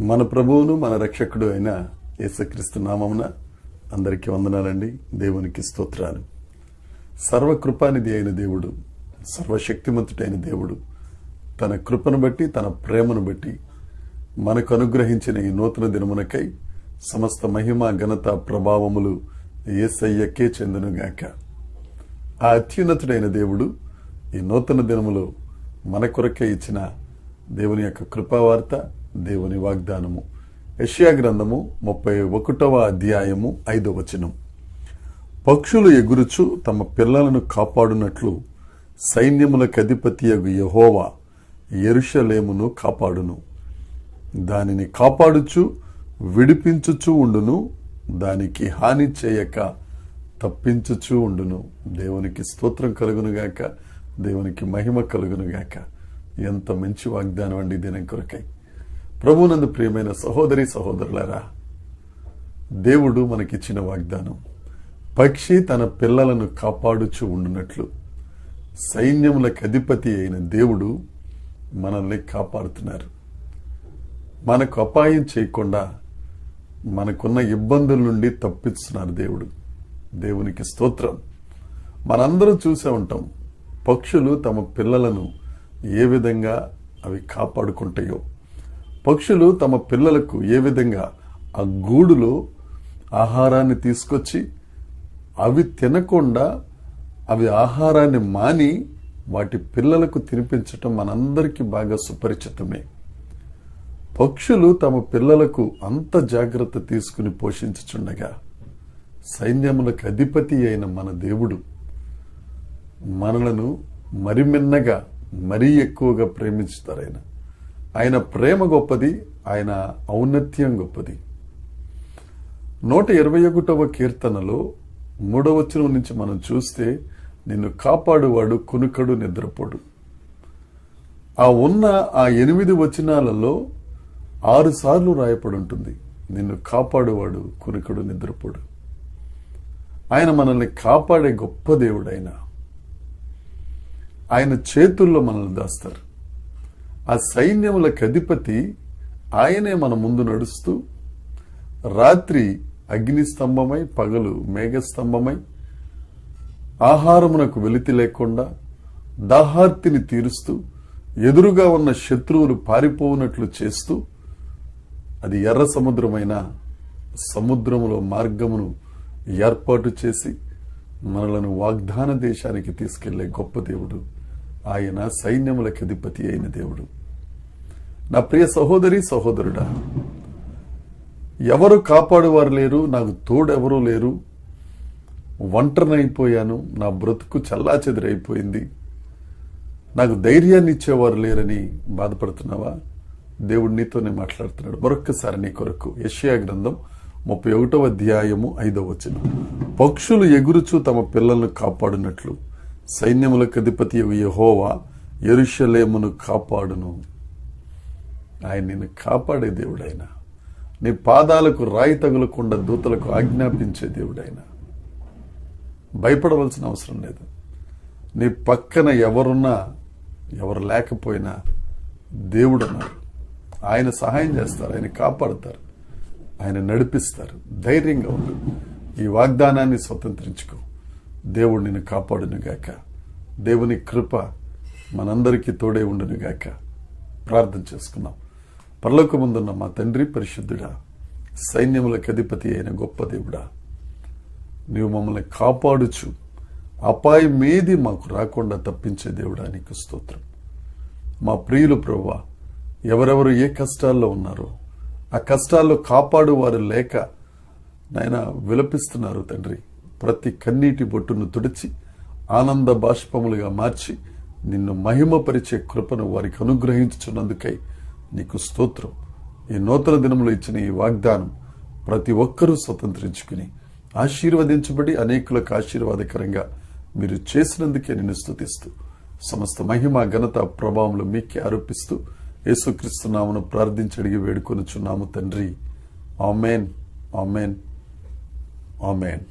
మన ప్రభువును మన రక్షకుడు అయిన యేసుక్రీస్తు నామమున అందరికీ వందనాలండి. దేవునికి స్తోత్రాలు. సర్వకృపానిధి అయిన దేవుడు, సర్వశక్తిమంతుడైన దేవుడు తన కృపను బట్టి, తన ప్రేమను బట్టి మనకు అనుగ్రహించిన ఈ నూతన దినమునకై సమస్త మహిమ, ఘనత, ప్రభావములు యేసయ్యకే చెందునుగాక. ఆ అత్యున్నతుడైన దేవుడు ఈ నూతన దినములో మన కొరకే ఇచ్చిన దేవుని యొక్క కృపావార్త, దేవుని వాగ్దానము. యెషయా గ్రంథము 31వ అధ్యాయము 5వ వచనం. పక్షులు ఎగురుచు తమ పిల్లలను కాపాడునట్లు సైన్యములకు అధిపతియగు యెహోవా యెరూషలేమును కాపాడును. దానిని కాపాడుచు విడిపించుచు ఉండును, దానికి హాని చేయక తప్పించుచు ఉండును. దేవునికి స్తోత్రం కలుగునుగాక, దేవునికి మహిమ కలుగునుగాక. ఎంత మంచి వాగ్దానం అండి దినం కొరకై. ప్రభునందు ప్రియమైన సహోదరి సహోదరులారా, దేవుడు మనకిచ్చిన వాగ్దానం, పక్షి తన పిల్లలను కాపాడుచు ఉండునట్లు సైన్యములకు అధిపతి అయిన దేవుడు మనల్ని కాపాడుతున్నారు. మనకు అపాయం చేయకుండా మనకున్న ఇబ్బందుల నుండి తప్పిస్తున్నారు దేవుడు. దేవునికి స్తోత్రం. మనందరూ చూసే ఉంటాం, పక్షులు తమ పిల్లలను ఏ విధంగా అవి కాపాడుకుంటాయో, పక్షులు తమ పిల్లలకు ఏ విధంగా ఆ గూడులో ఆహారాన్ని తీసుకొచ్చి అవి తినకుండా అవి ఆహారాన్ని మాని వాటి పిల్లలకు తినిపించటం మనందరికీ బాగా సుపరిచితమే. పక్షులు తమ పిల్లలకు అంత జాగ్రత్త తీసుకుని పోషించుచుండగా సైన్యములకు అధిపతి అయిన మన దేవుడు మనలను మరి మిన్నగా, మరీ ఎక్కువగా ప్రేమించుతారు. ఆయన ప్రేమ గొప్పది, ఆయన ఔన్నత్యం గొప్పది. 121వ కీర్తనలో 3వ వచనం నుంచి మనం చూస్తే, నిన్ను కాపాడువాడు కునుకడు నిద్రపోడు. ఆ 8 వచనాలలో 6 సార్లు రాయపడి ఉంటుంది, నిన్ను కాపాడువాడు కునుకడు నిద్రపోడు. ఆయన మనల్ని కాపాడే గొప్ప దేవుడు. ఆయన చేతుల్లో మనల్ని దాస్తారు. ఆ సైన్యములకు అధిపతి ఆయనే మన ముందు నడుస్తూ, రాత్రి అగ్నిస్తంభమై, పగలు మేఘస్తంభమై, ఆహారమునకు వెలితి లేకుండా దాహార్తిని తీరుస్తూ, ఎదురుగా ఉన్న శత్రువులు పారిపోవునట్లు చేస్తూ, అది ఎర్ర సముద్రమైన సముద్రములో మార్గమును ఏర్పాటు చేసి మనలను వాగ్దాన దేశానికి తీసుకెళ్లే గొప్ప దేవుడు. ఆయన సైన్యములకు అధిపతి అయిన దేవుడు. నా ప్రియ సహోదరి సహోదరుడా, ఎవరు కాపాడువారు లేరు, నాకు తోడెవరూ లేరు, ఒంటరినైపోయాను, నా బ్రతుకు చల్లాచెదురైపోయింది, నాకు ధైర్యాన్ని ఇచ్చేవారు లేరని బాధపడుతున్నావా? దేవుడు నీతోనే మాట్లాడుతున్నాడు. మరొక్కసారి నీ కొరకు యెషయా గ్రంథం 31వ అధ్యాయము 5వ వచనం. పక్షులు ఎగురుచు తమ పిల్లలను కాపాడునట్లు సైన్యములకు అధిపతి యెహోవా యెరూషలేమును కాపాడును. ఆయన నిన్ను కాపాడే దేవుడైన, నీ పాదాలకు రాయి తగులకుండా దూతలకు ఆజ్ఞాపించే దేవుడైన. భయపడవలసిన అవసరం లేదు. నీ పక్కన ఎవరున్నా, ఎవరు లేకపోయినా దేవుడు ఉన్నారు. ఆయన సహాయం చేస్తారు, ఆయన కాపాడతారు, ఆయన నడిపిస్తారు. ధైర్యంగా ఉండు. ఈ వాగ్దానాన్ని స్వతంత్రించుకో. దేవుడు నిన్ను కాపాడునుగాక. దేవుని కృప మనందరికీ తోడే ఉండునుగాక. ప్రార్థన చేసుకున్నాం. పరలోకమందున్న మా తండ్రి, పరిశుద్ధుడా, సైన్యములకు అధిపతి అయిన గొప్ప దేవుడా, నీవు మమ్మల్ని కాపాడుచు అపాయం ఏది మాకు రాకుండా తప్పించే దేవుడా, నీకు స్తోత్రం. మా ప్రియులు ప్రభువా, ఎవరెవరు ఏ కష్టాల్లో ఉన్నారో ఆ కష్టాల్లో కాపాడు వారు లేక నాయన విలపిస్తున్నారు తండ్రి. ప్రతి కన్నీటి బొట్టును తుడిచి ఆనంద బాష్పములుగా మార్చి నిన్ను మహిమపరిచే కృపను వారికి అనుగ్రహించుచున్నందుకై నీకు స్తోత్రం. ఈ నూతన దినములు ఇచ్చిన ఈ వాగ్దానం ప్రతి ఒక్కరూ స్వతంత్రించుకుని ఆశీర్వదించబడి అనేకులకు ఆశీర్వాదకరంగా మీరు చేసినందుకే నిన్ను స్తుతిస్తూ, సమస్త మహిమ, ఘనత, ప్రభావములు మీకే ఆరోపిస్తూ యేసుక్రీస్తు నామమున ప్రార్థించి అడిగి వేడుకొనుచున్నాము తండ్రి. ఆమేన్, ఆమేన్, ఆమేన్.